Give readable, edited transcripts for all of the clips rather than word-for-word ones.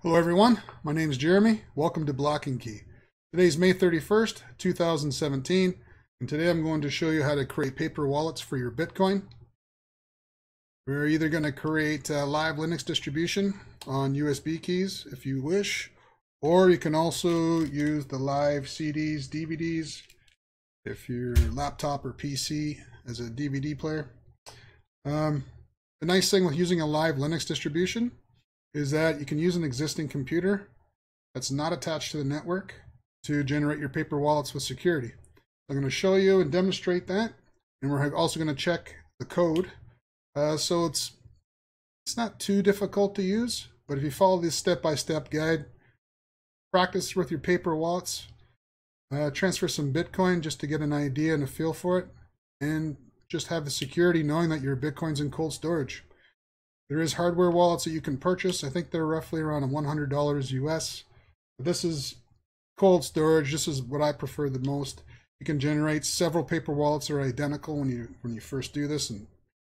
Hello everyone, my name is Jeremy. Welcome to Block and Key. Today is May 31st, 2017, and today I'm going to show you how to create paper wallets for your Bitcoin. We're either going to create a live Linux distribution on USB keys if you wish, or you can also use the live CDs, DVDs, if your laptop or PC as a DVD player. The nice thing with using a live Linux distribution is that you can use an existing computer that's not attached to the network to generate your paper wallets with security. I'm going to show you and demonstrate that, and we're also going to check the code. So it's not too difficult to use, but if you follow this step-by-step guide, practice with your paper wallets, transfer some Bitcoin just to get an idea and a feel for it, and just have the security knowing that your Bitcoin's in cold storage. There is hardware wallets that you can purchase. I think they're roughly around $100 US. But this is cold storage. This is what I prefer the most. You can generate several paper wallets that are identical when you first do this and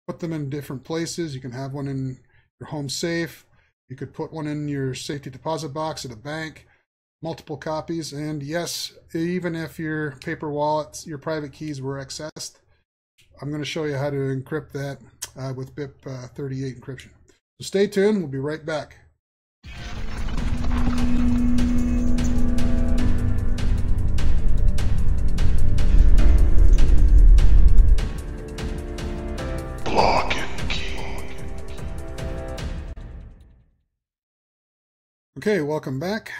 put them in different places. You can have one in your home safe. You could put one in your safety deposit box at a bank. Multiple copies. And yes, even if your paper wallets, your private keys were accessed, I'm going to show you how to encrypt that with BIP38 encryption. So stay tuned, we'll be right back. Block and Key. Okay, welcome back.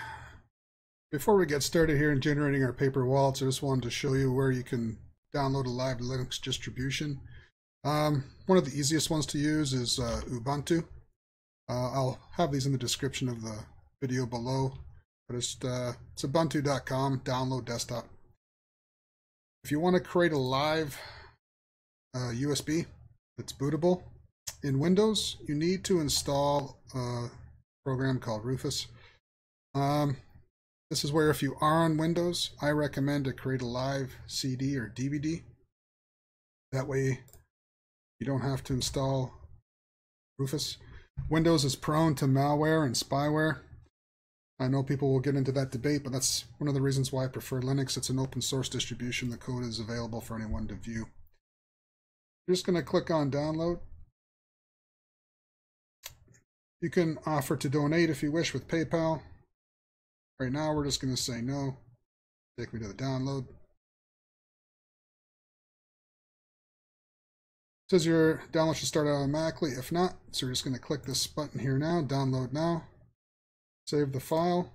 Before we get started here in generating our paper wallets, I just wanted to show you where you can download a live Linux distribution. One of the easiest ones to use is Ubuntu. I'll have these in the description of the video below, but it's ubuntu.com, download desktop. If you want to create a live USB that's bootable in Windows, you need to install a program called Rufus. This is where, if you are on Windows, I recommend to create a live CD or DVD. That way you don't have to install Rufus. Windows is prone to malware and spyware. I know people will get into that debate, but that's one of the reasons why I prefer Linux. It's an open source distribution. The code is available for anyone to view. You're just going to click on download. You can offer to donate if you wish with PayPal. Right now we're just going to say no. Take me to the download. It says your download should start automatically. If not, so we're just going to click this button here now, download now. Save the file.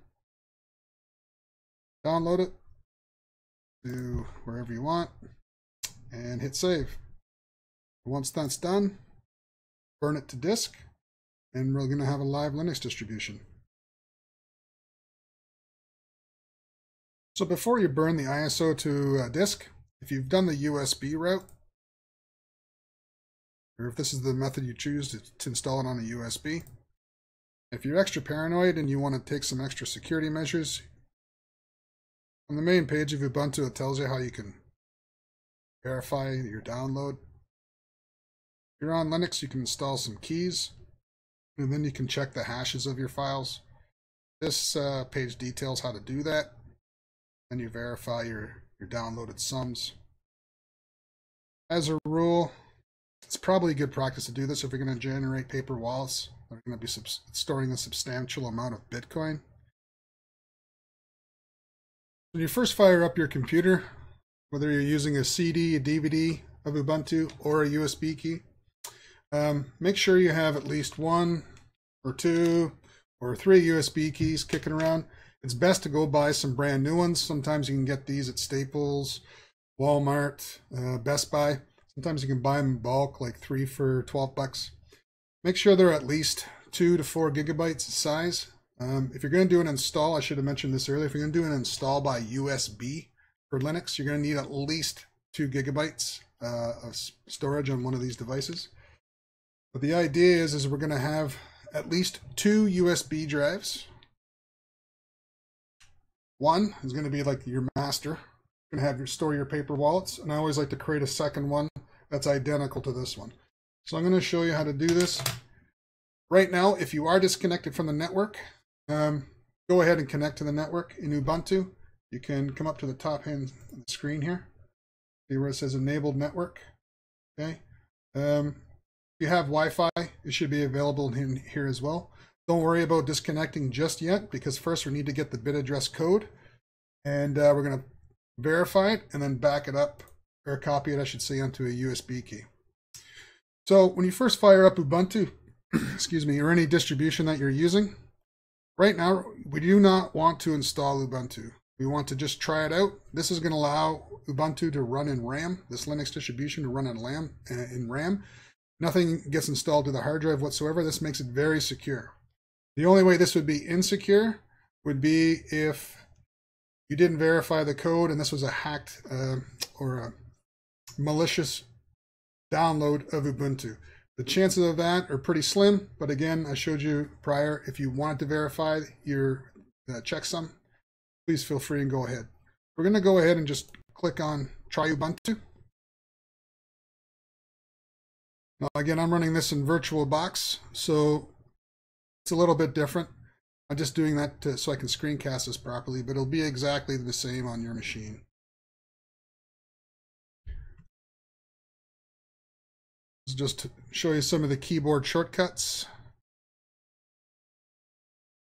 Download it to wherever you want and hit save. Once that's done, burn it to disk, and we're going to have a live Linux distribution. So before you burn the ISO to disk, if you've done the USB route, or if this is the method you choose to install it on a USB, if you're extra paranoid and you want to take some extra security measures, on the main page of Ubuntu it tells you how you can verify your download. If you're on Linux, you can install some keys, and then you can check the hashes of your files. This page details how to do that. Then you verify your downloaded sums. As a rule, it's probably good practice to do this if you're going to generate paper wallets that are going to be storing a substantial amount of Bitcoin. When you first fire up your computer, whether you're using a CD, a DVD of Ubuntu, or a USB key, make sure you have at least 1 or 2 or 3 USB keys kicking around. It's best to go buy some brand new ones. Sometimes you can get these at Staples, Walmart, Best Buy. Sometimes you can buy them in bulk, like 3 for 12 bucks. Make sure they're at least 2 to 4 gigabytes size. If you're going to do an install, I should have mentioned this earlier, if you're going to do an install by USB for Linux, you're going to need at least 2 gigabytes of storage on one of these devices. But the idea is we're going to have at least 2 USB drives. One is going to be like your master. You're going to have store your paper wallets, and I always like to create a second one that's identical to this one. So I'm going to show you how to do this. Right now, if you are disconnected from the network, Go ahead and connect to the network in Ubuntu. You can come up to the top hand of the screen here. See where it says enabled network. Okay. If you have Wi-Fi, it should be available in here as well. Don't worry about disconnecting just yet, because first we need to get the bit address code, and we're going to verify it and then back it up, or copy it, I should say, onto a USB key. So when you first fire up Ubuntu, excuse me, or any distribution that you're using, right now we do not want to install Ubuntu. We want to just try it out. This is going to allow Ubuntu to run in RAM, this Linux distribution to run in RAM. Nothing gets installed to the hard drive whatsoever. This makes it very secure. The only way this would be insecure would be if you didn't verify the code and this was a hacked or a malicious download of Ubuntu. The chances of that are pretty slim, but again, I showed you prior, if you wanted to verify your checksum, please feel free and go ahead. We're going to go ahead and just click on Try Ubuntu. Now again, I'm running this in VirtualBox, so it's a little bit different. I'm just doing that so I can screencast this properly, but it'll be exactly the same on your machine. Just to show you some of the keyboard shortcuts.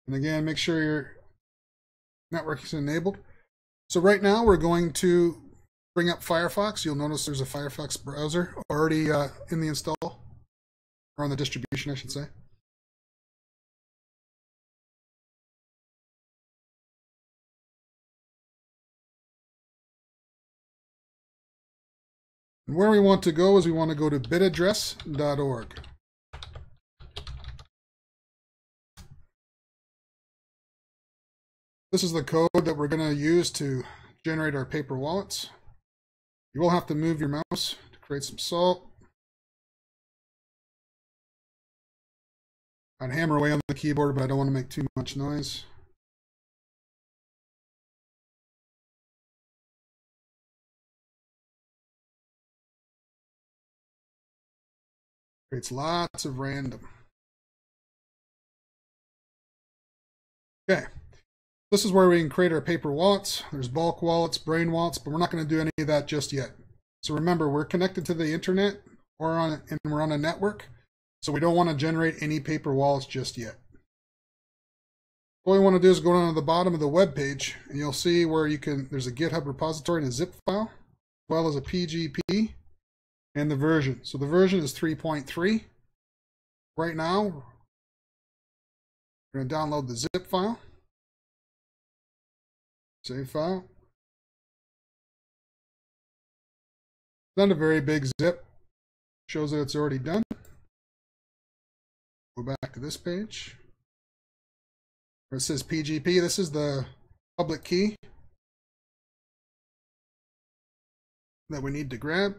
And again, make sure your network is enabled. So right now we're going to bring up Firefox. You'll notice there's a Firefox browser already in the install, or on the distribution, I should say. And where we want to go is we want to go to bitaddress.org. This is the code that we're going to use to generate our paper wallets. You will have to move your mouse to create some salt. I'd hammer away on the keyboard, but I don't want to make too much noise. Creates lots of random. Okay, this is where we can create our paper wallets. There's bulk wallets, brain wallets, but we're not going to do any of that just yet. So remember, we're connected to the internet, and we're on a network, so we don't want to generate any paper wallets just yet. What we want to do is go down to the bottom of the web page, and you'll see where there's a GitHub repository and a zip file, as well as a PGP. And the version. So the version is 3.3. Right now, we're going to download the zip file. Save file. Not a very big zip. Shows that it's already done. Go back to this page. Where it says PGP. This is the public key that we need to grab.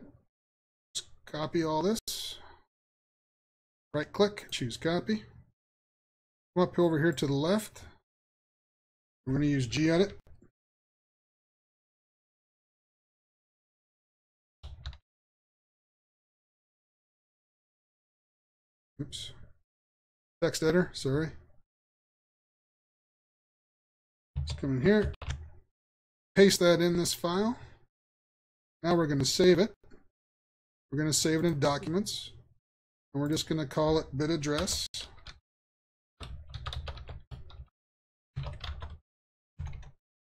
Copy all this. Right click, choose copy. Come up over here to the left. We're going to use gedit. Oops. Text editor, sorry. Let's come in here. Paste that in this file. Now we're going to save it. We're going to save it in documents, and we're just going to call it bit address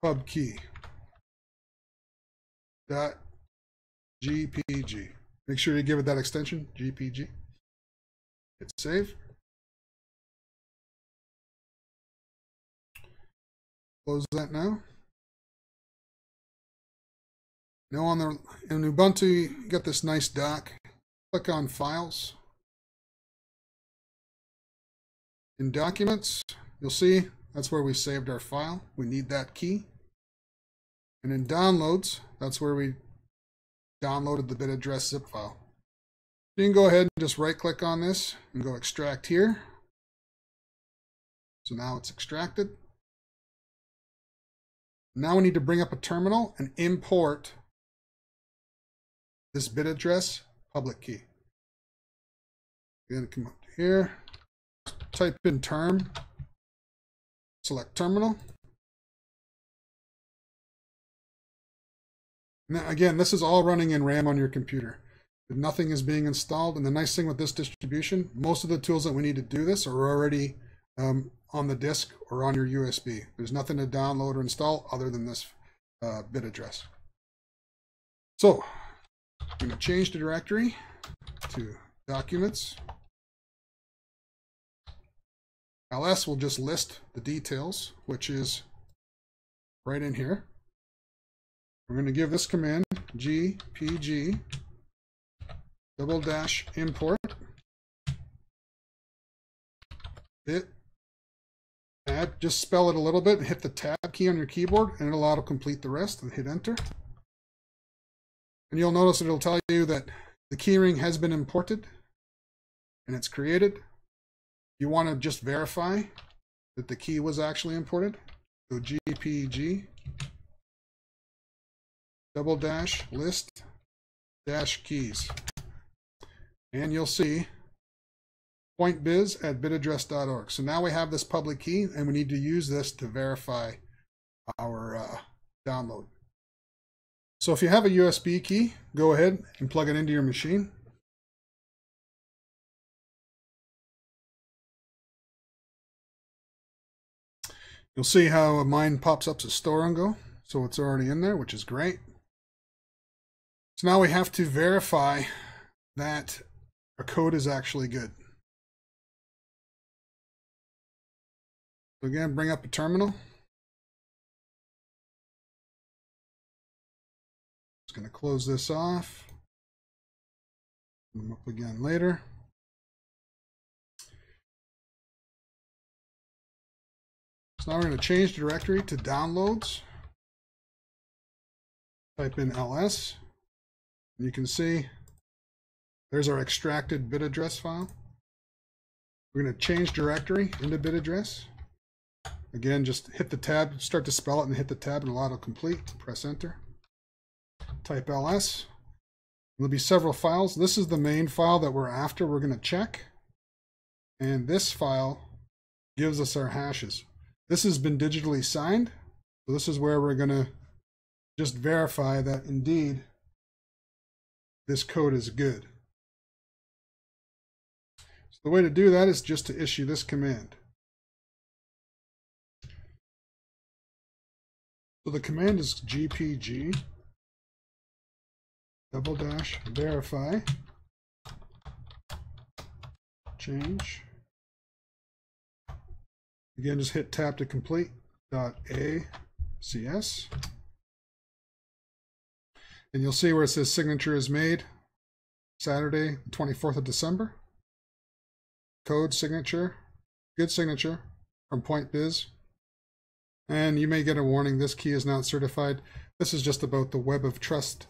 pub key .gpg. Make sure you give it that extension, GPG. Hit save. Close that now. Now in Ubuntu, you got this nice dock. Click on Files. In Documents, you'll see that's where we saved our file. We need that key. And in Downloads, that's where we downloaded the bit address zip file. You can go ahead and just right-click on this and go Extract here. So now it's extracted. Now we need to bring up a terminal and import this bit address public key. You're going to come up here, type in term, select terminal. Now, again, this is all running in RAM on your computer. Nothing is being installed. And the nice thing with this distribution, most of the tools that we need to do this are already on the disk or on your USB. There's nothing to download or install other than this bit address. So I'm going to change the directory to Documents. ls will just list the details, which is right in here. We're going to give this command gpg --import bit add. Just spell it a little bit and hit the tab key on your keyboard, and it'll auto complete the rest, and hit enter. And you'll notice it'll tell you that the keyring has been imported and it's created. You want to just verify that the key was actually imported. So gpg --list -keys. And you'll see pointbiz@bitaddress.org. So now we have this public key, and we need to use this to verify our download. So if you have a USB key, go ahead and plug it into your machine. You'll see how mine pops up to store and go. So it's already in there, which is great. So now we have to verify that our code is actually good. So again, bring up a terminal. Just going to close this off. Come up again later. So now we're going to change the directory to downloads. Type in ls. And you can see there's our extracted bit address file. We're going to change directory into bit address. Again, just hit the tab, start to spell it, and hit the tab, and it'll auto-complete. Press enter. Type ls. There'll be several files. This is the main file that we're after. We're going to check. And this file gives us our hashes. This has been digitally signed. So this is where we're going to just verify that indeed this code is good. So the way to do that is just to issue this command. So the command is gpg --verify change. Again, just hit tab to complete .acs. And you'll see where it says signature is made Saturday, the 24th of December. Code signature, good signature from PointBiz. And you may get a warning, this key is not certified. This is just about the web of trust.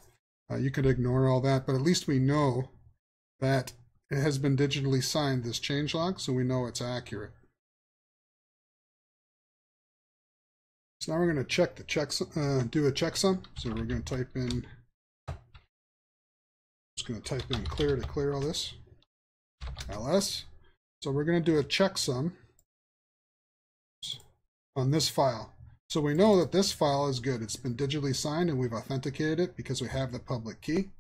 You could ignore all that, but at least we know that it has been digitally signed, this changelog, so we know it's accurate. So now we're going to check the do a checksum. So we're going to type in, just going to type in clear to clear all this, ls. So we're going to do a checksum on this file. So we know that this file is good. It's been digitally signed and we've authenticated it because we have the public key.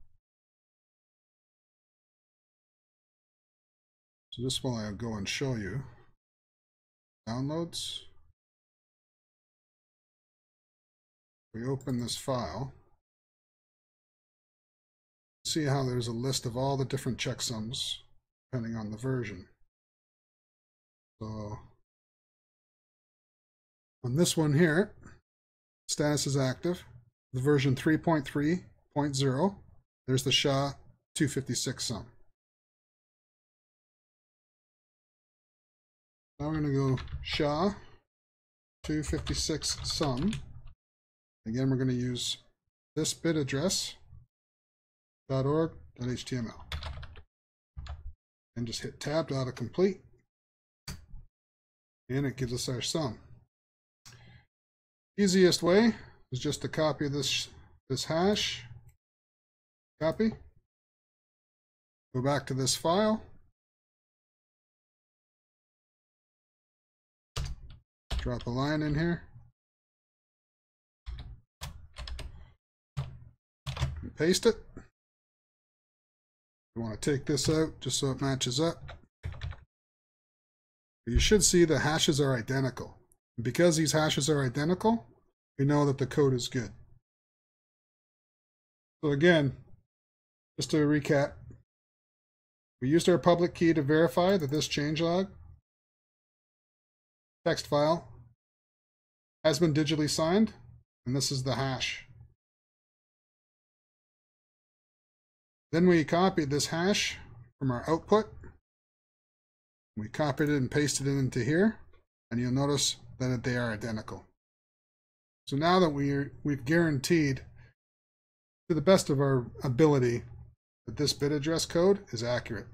So this one I'll go and show you. Downloads. We open this file. See how there's a list of all the different checksums depending on the version. So on this one here, status is active. The version 3.3.0. There's the SHA-256 sum. Now we're going to go SHA-256 sum. Again, we're going to use this bit address .org.html and just hit tab to autocomplete, and it gives us our sum. Easiest way is just to copy this hash, copy, go back to this file, Drop a line in here. And paste it. You want to take this out just so it matches up. You should see the hashes are identical. And because these hashes are identical, we know that the code is good. So again, just to recap, we used our public key to verify that this changelog text file has been digitally signed, and this is the hash. Then we copied this hash from our output. We copied it and pasted it into here, and you'll notice that they are identical. So now that we've guaranteed to the best of our ability that this bit address code is accurate.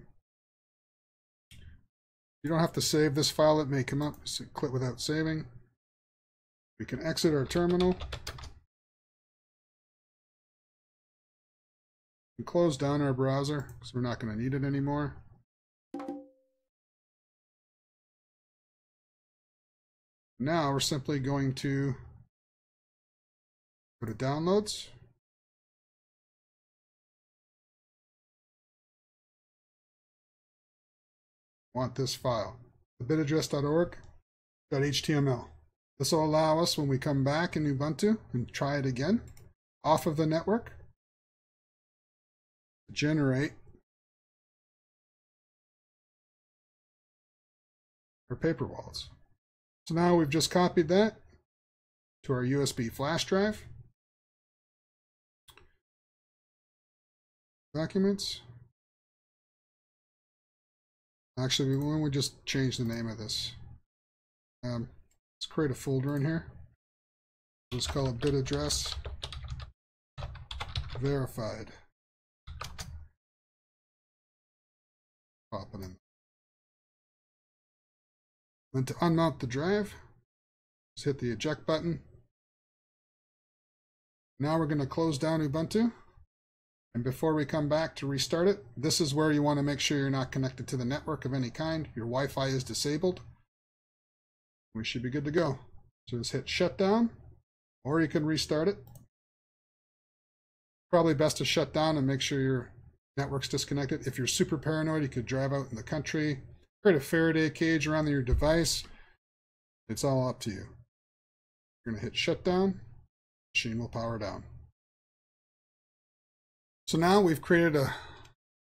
You don't have to save this file. It may come up, so click without saving. We can exit our terminal and close down our browser because we're not going to need it anymore. Now we're simply going to go to downloads. Want this file, the bitaddress.org.html. This will allow us, when we come back in Ubuntu and try it again off of the network, to generate our paper wallets. So now we've just copied that to our USB flash drive. Documents. Actually, why don't we just change the name of this? Let's create a folder in here. Let's call it bit address verified. Pop it in. Then to unmount the drive, just hit the eject button. Now we're going to close down Ubuntu. And before we come back to restart it, this is where you want to make sure you're not connected to the network of any kind. Your Wi-Fi is disabled. We should be good to go. So just hit shutdown, or you can restart it. Probably best to shut down and make sure your network's disconnected. If you're super paranoid, you could drive out in the country, create a Faraday cage around your device. It's all up to you. You're going to hit shutdown. Machine will power down. So now we've created a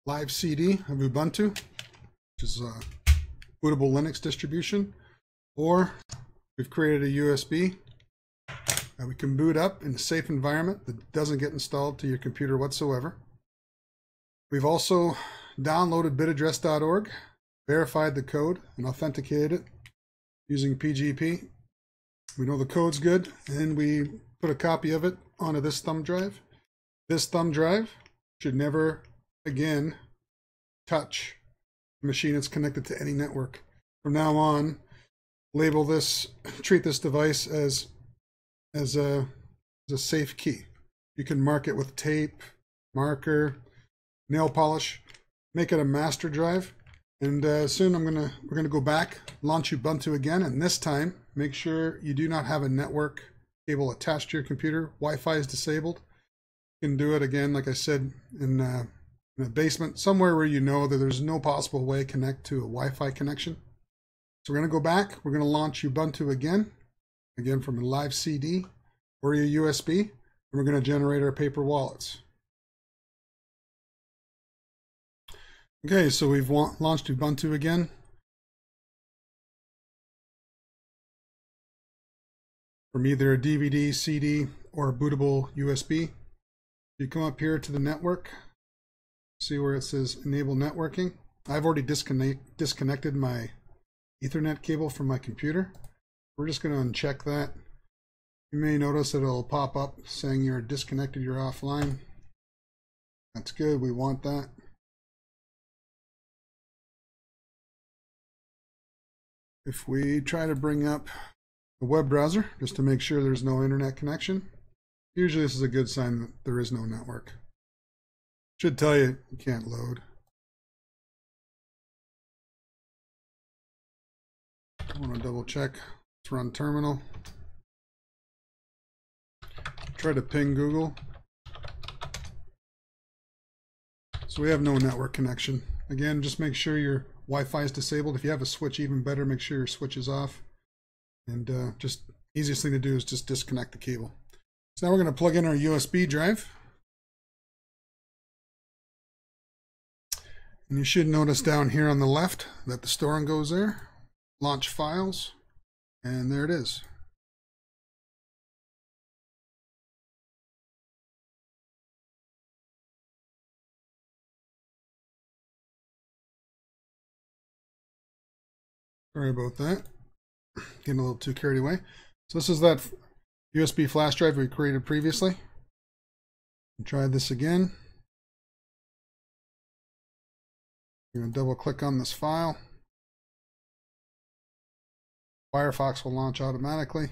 live CD of Ubuntu, which is a bootable Linux distribution, or we've created a USB that we can boot up in a safe environment that doesn't get installed to your computer whatsoever. We've also downloaded bitaddress.org, verified the code, and authenticated it using PGP. We know the code's good, and we put a copy of it onto this thumb drive. This thumb drive should never again touch a machine that's connected to any network. From now on, label this, treat this device as a safe key. You can mark it with tape, marker, nail polish, make it a master drive. And soon we're gonna go back, launch Ubuntu again, and this time make sure you do not have a network cable attached to your computer. Wi-Fi is disabled. You can do it again, like I said, in the basement, somewhere where you know that there's no possible way to connect to a Wi-Fi connection. So we're going to go back. We're going to launch Ubuntu again from a live CD or a USB, and we're going to generate our paper wallets. Okay, so we've launched Ubuntu again. From either a DVD, CD, or a bootable USB. You come up here to the network, see where it says enable networking. I've already disconnected my Ethernet cable from my computer. We're just going to uncheck that. You may notice that it'll pop up saying you're disconnected, you're offline. That's good, we want that. If we try to bring up a web browser just to make sure there's no internet connection, usually this is a good sign that there is no network. Should tell you you can't load. I want to double check Let's run terminal. Try to ping Google. So we have no network connection. Again, just make sure your Wi-Fi is disabled. If you have a switch, even better, make sure your switch is off. And just easiest thing to do is just disconnect the cable. So now we're going to plug in our USB drive. And you should notice down here on the left that the store and goes there. Launch files. And there it is. Sorry about that. Getting a little too carried away. So this is that USB flash drive we created previously. Try this again. You're going to double click on this file. Firefox will launch automatically.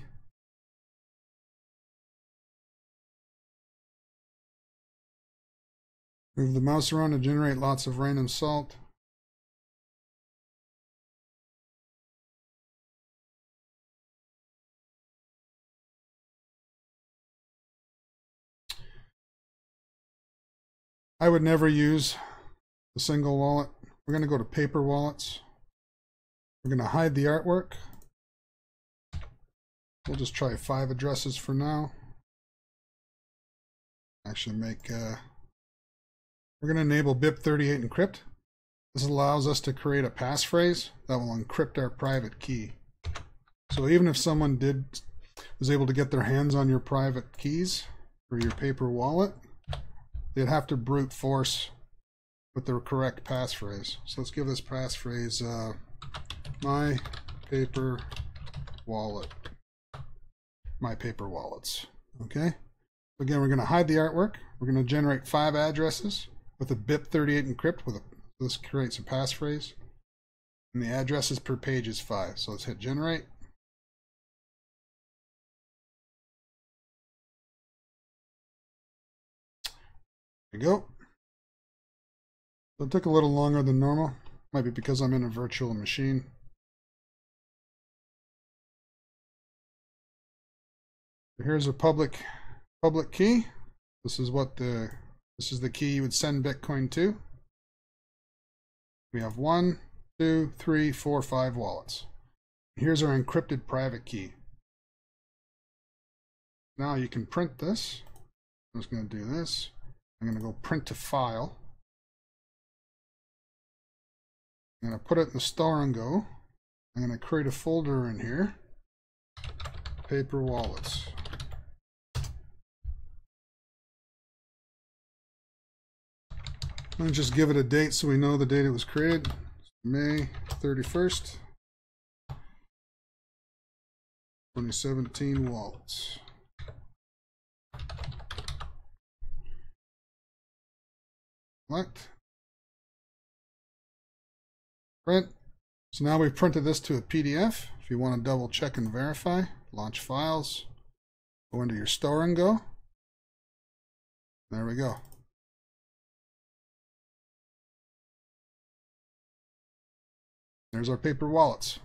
Move the mouse around to generate lots of random salt. I would never use a single wallet. We're going to go to paper wallets. We're going to hide the artwork. We'll just try 5 addresses for now. Actually make, we're going to enable BIP38 encrypt. This allows us to create a passphrase that will encrypt our private key. So even if someone was able to get their hands on your private keys for your paper wallet, they'd have to brute force with the correct passphrase. So let's give this passphrase my paper wallet. My paper wallets. Okay. Again, we're going to hide the artwork. We're going to generate 5 addresses with a BIP38 encrypt. This creates a passphrase, and the addresses per page is 5. So let's hit generate. There we go. So it took a little longer than normal. Might be because I'm in a virtual machine. Here's a public key. This is the key you would send Bitcoin to. We have 1, 2, 3, 4, 5 wallets. Here's our encrypted private key. Now you can print this. I'm just going to do this. I'm going to go print to file. I'm going to put it in the store and go. I'm going to create a folder in here. Paper wallets. Let me just give it a date so we know the date it was created. May 31st, 2017 wallets. Select. Print. So now we've printed this to a PDF. If you want to double check and verify, launch files, go into your store and go. There we go. There's our paper wallets.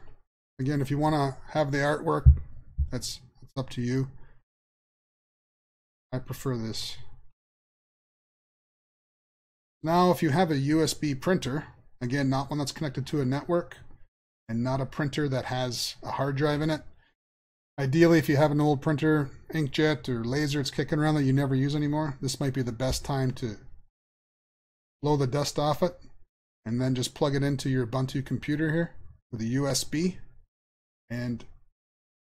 Again, if you want to have the artwork, that's up to you. I prefer this. Now, if you have a USB printer, again, not one that's connected to a network, and not a printer that has a hard drive in it. Ideally, if you have an old printer, inkjet or laser it's kicking around that you never use anymore, this might be the best time to blow the dust off it. And then just plug it into your Ubuntu computer here with a USB, and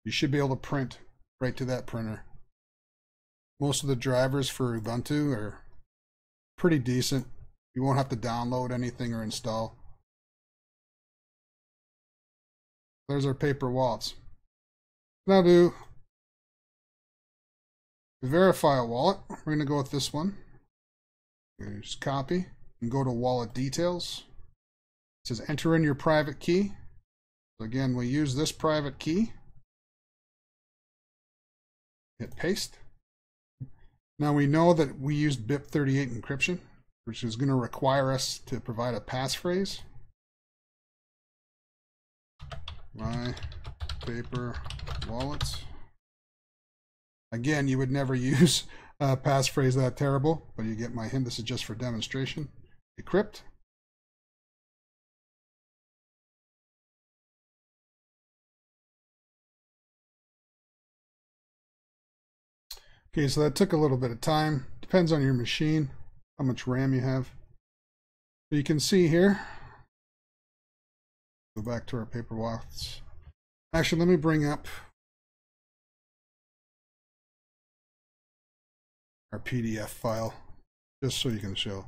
you should be able to print right to that printer. Most of the drivers for Ubuntu are pretty decent. You won't have to download anything or install. There's our paper wallets. Now to verify a wallet, we're going to go with this one. Just copy. And go to wallet details. It says enter in your private key. So again, we use this private key. Hit paste. Now we know that we used BIP38 encryption, which is going to require us to provide a passphrase. My paper wallets. Again, you would never use a passphrase that terrible, but you get my hint. This is just for demonstration. Decrypt. Okay, so that took a little bit of time. Depends on your machine, how much RAM you have. So you can see here, go back to our paper wallets. Actually, let me bring up our PDF file just so you can show.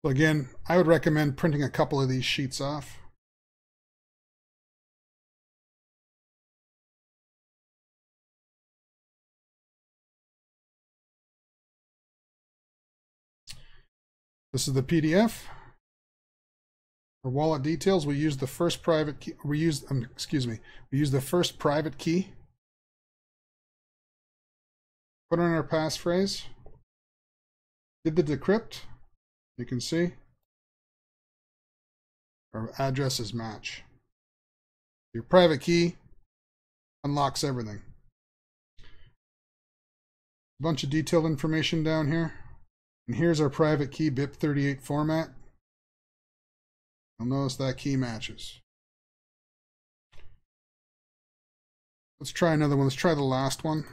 So again, I would recommend printing a couple of these sheets off. This is the PDF. For wallet details, we use the first private key. We use the first private key. Put in our passphrase. Did the decrypt. You can see our addresses match. Your private key unlocks everything. A bunch of detailed information down here. And here's our private key BIP38 format. You'll notice that key matches. Let's try another one. Let's try the last one.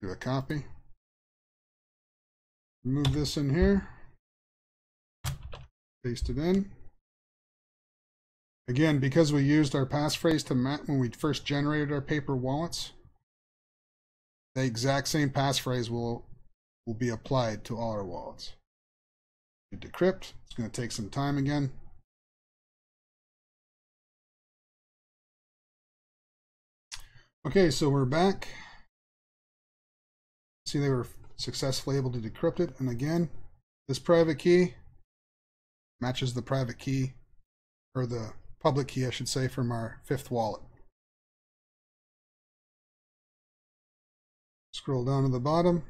Do a copy. Move this in here. Paste it in. Again, because we used our passphrase to match when we first generated our paper wallets, the exact same passphrase will be applied to all our wallets. Decrypt. It's going to take some time again. Okay, so we're back. See, they were successfully able to decrypt it. And again, this private key matches the private key, or the public key, I should say, from our fifth wallet. Scroll down to the bottom.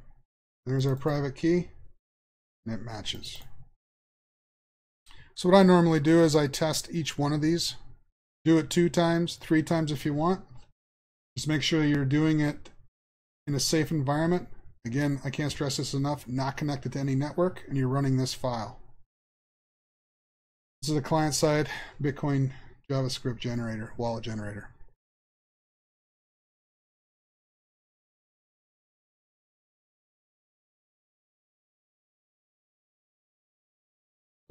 There's our private key, and it matches. So what I normally do is I test each one of these. Do it 2 times, 3 times if you want. Just make sure you're doing it in a safe environment. Again, I can't stress this enough, not connected to any network, and you're running this file. This is a client-side Bitcoin JavaScript generator, wallet generator.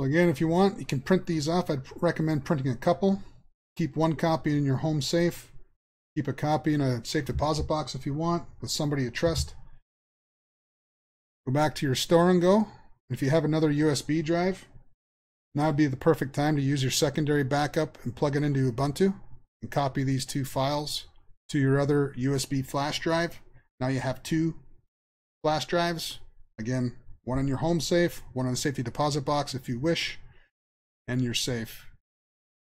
So again, if you want, you can print these off. I'd recommend printing a couple. Keep one copy in your home safe. Keep a copy in a safe deposit box if you want, with somebody you trust. Go back to your store and go. If you have another USB drive, now would be the perfect time to use your secondary backup and plug it into Ubuntu and copy these 2 files to your other USB flash drive. Now you have 2 flash drives. Again, one in your home safe, one in a safety deposit box if you wish, and you're safe.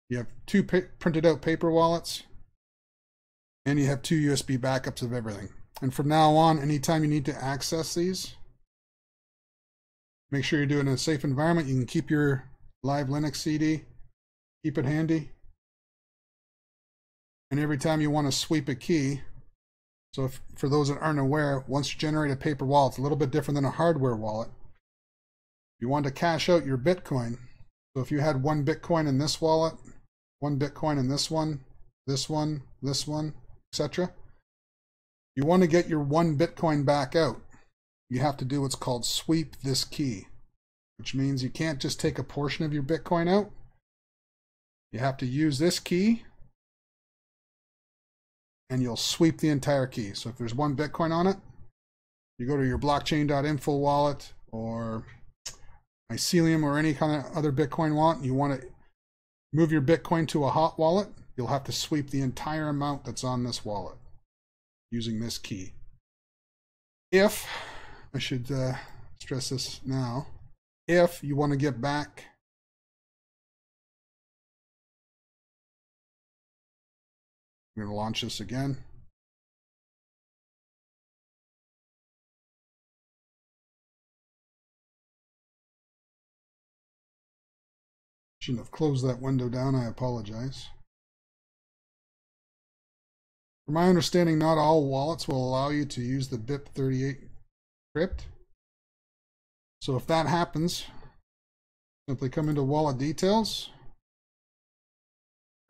You have 2 printed out paper wallets, and you have 2 USB backups of everything. And from now on, anytime you need to access these, make sure you're doing it in a safe environment. You can keep your live Linux CD, keep it handy. And every time you want to sweep a key, so for those that aren't aware, once you generate a paper wallet, it's a little bit different than a hardware wallet. You want to cash out your Bitcoin. So if you had 1 Bitcoin in this wallet, 1 Bitcoin in this one, this one, this one, etc. You want to get your 1 Bitcoin back out. You have to do what's called sweep this key, which means you can't just take a portion of your Bitcoin out. You have to use this key, and you'll sweep the entire key. So if there's 1 Bitcoin on it, you go to your blockchain.info wallet or Mycelium or any kind of other Bitcoin wallet, and you want to move your Bitcoin to a hot wallet, you'll have to sweep the entire amount that's on this wallet using this key. If, I should stress this now, if you want to get back I'm going to launch this again. Shouldn't have closed that window down. I apologize. From my understanding, not all wallets will allow you to use the BIP38 crypt. So if that happens, simply come into wallet details,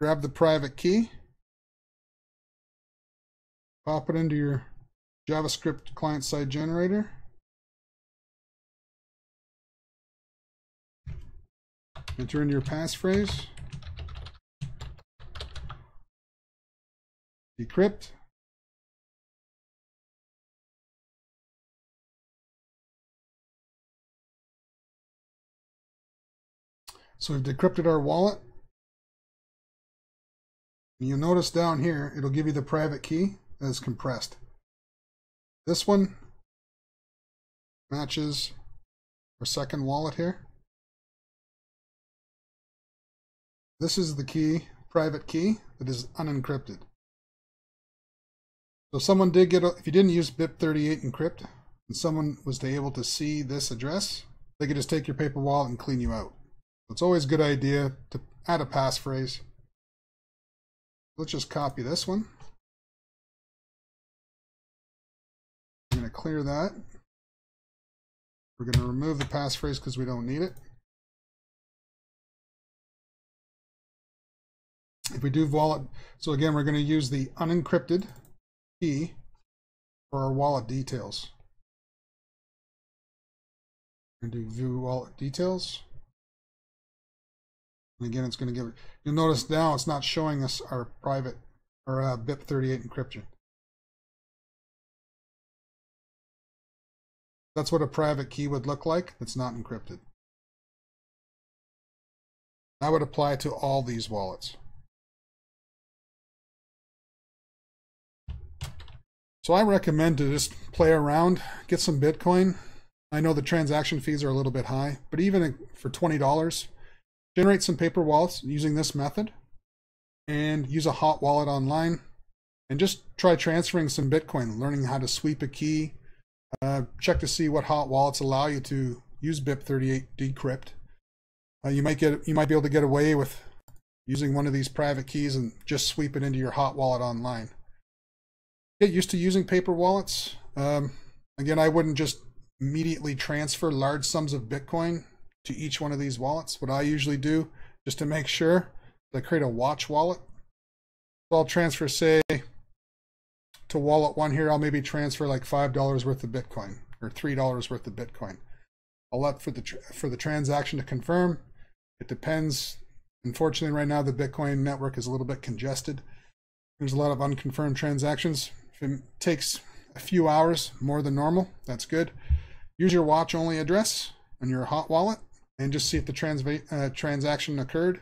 grab the private key, pop it into your JavaScript client-side generator, enter in your passphrase, decrypt, so we've decrypted our wallet. You'll notice down here, it'll give you the private key that is compressed. This one matches our second wallet here. This is the key, private key, that is unencrypted. So if someone did get, if you didn't use BIP38 encrypt, and someone was able to see this address, they could just take your paper wallet and clean you out. So it's always a good idea to add a passphrase. Let's just copy this one. I'm going to clear that. We're going to remove the passphrase because we don't need it. If we do wallet, so again, we're going to use the unencrypted key for our wallet details. And do view wallet details. And again, it's going to give it, you'll notice now it's not showing us our private or BIP38 encryption. That's what a private key would look like that's not encrypted. That would apply to all these wallets. So I recommend to just play around, get some Bitcoin. I know the transaction fees are a little bit high, but even for $20, generate some paper wallets using this method and use a hot wallet online and just try transferring some Bitcoin, learning how to sweep a key. Check to see what hot wallets allow you to use BIP38 decrypt. You might be able to get away with using one of these private keys and just sweep it into your hot wallet online. Get used to using paper wallets. Again, I wouldn't just immediately transfer large sums of Bitcoin to each one of these wallets. What I usually do, just to make sure, I create a watch wallet. So I'll transfer, say, to wallet one here, I'll maybe transfer like $5 worth of Bitcoin or $3 worth of Bitcoin. I'll let for the transaction to confirm. It depends. Unfortunately, right now the Bitcoin network is a little bit congested. There's a lot of unconfirmed transactions. If it takes a few hours more than normal, that's good. Use your watch only address on your hot wallet and just see if the transaction occurred.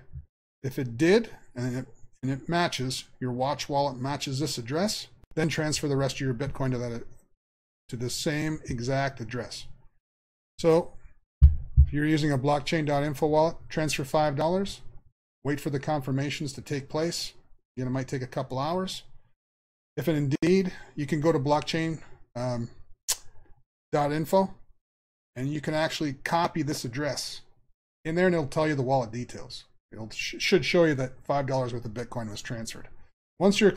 If it did and it matches, your watch wallet matches this address, then transfer the rest of your Bitcoin to the same exact address. So if you're using a blockchain.info wallet, transfer $5, wait for the confirmations to take place. Again, it might take a couple hours. If indeed, you can go to blockchain.info and you can actually copy this address in there and it'll tell you the wallet details. It should show you that $5 worth of Bitcoin was transferred. Once you've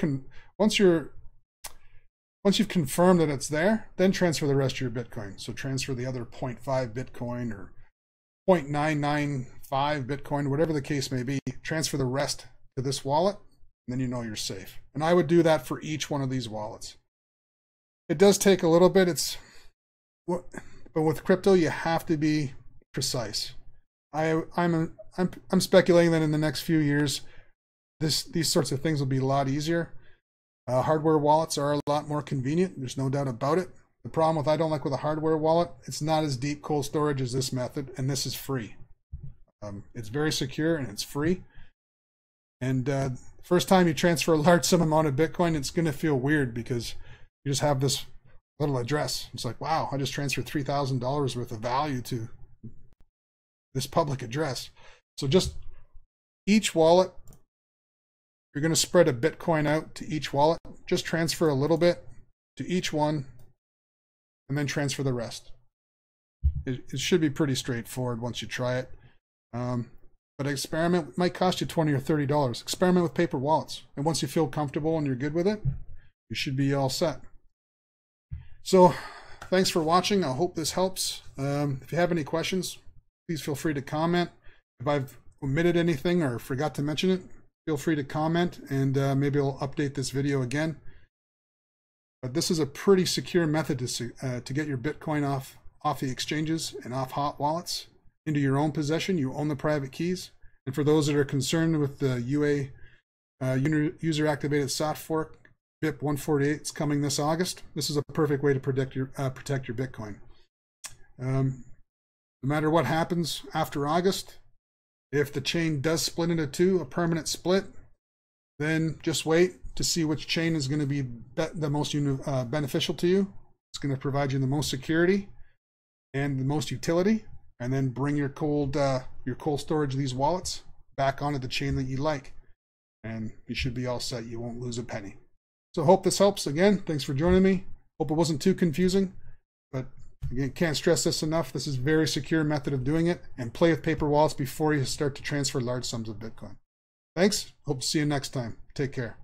confirmed that it's there, then transfer the rest of your Bitcoin. So transfer the other 0.5 Bitcoin or 0.995 Bitcoin, whatever the case may be. Transfer the rest to this wallet, and then you know you're safe. And I would do that for each one of these wallets. It does take a little bit. But with crypto, you have to be precise. I'm speculating that in the next few years, these sorts of things will be a lot easier. Hardware wallets are a lot more convenient. There's no doubt about it. The problem I don't like with a hardware wallet, it's not as deep cold storage as this method, and this is free. It's very secure and it's free. And first time you transfer a large sum amount of Bitcoin, it's going to feel weird because you just have this little address. It's like, wow, I just transferred $3,000 worth of value to this public address. So just each wallet, you're going to spread a Bitcoin out to each wallet. Just transfer a little bit to each one and then transfer the rest. It should be pretty straightforward once you try it. But experiment might cost you $20 or $30. Experiment with paper wallets. And once you feel comfortable and you're good with it, you should be all set. So thanks for watching. I hope this helps. If you have any questions, please feel free to comment. If I've omitted anything or forgot to mention it, feel free to comment, and maybe I'll update this video again. But this is a pretty secure method to get your Bitcoin off the exchanges and off hot wallets into your own possession. You own the private keys. And for those that are concerned with the UA user activated soft fork BIP 148, it's coming this August. This is a perfect way to protect your Bitcoin. No matter what happens after August, if the chain does split into two, a permanent split, then just wait to see which chain is going to be the most beneficial to you. It's going to provide you the most security and the most utility, and then bring your cold storage, these wallets, back onto the chain that you like, and you should be all set. You won't lose a penny. So hope this helps. Again, thanks for joining me. Hope it wasn't too confusing, but again, can't stress this enough. This is a very secure method of doing it, and play with paper wallets before you start to transfer large sums of Bitcoin. Thanks. Hope to see you next time. Take care.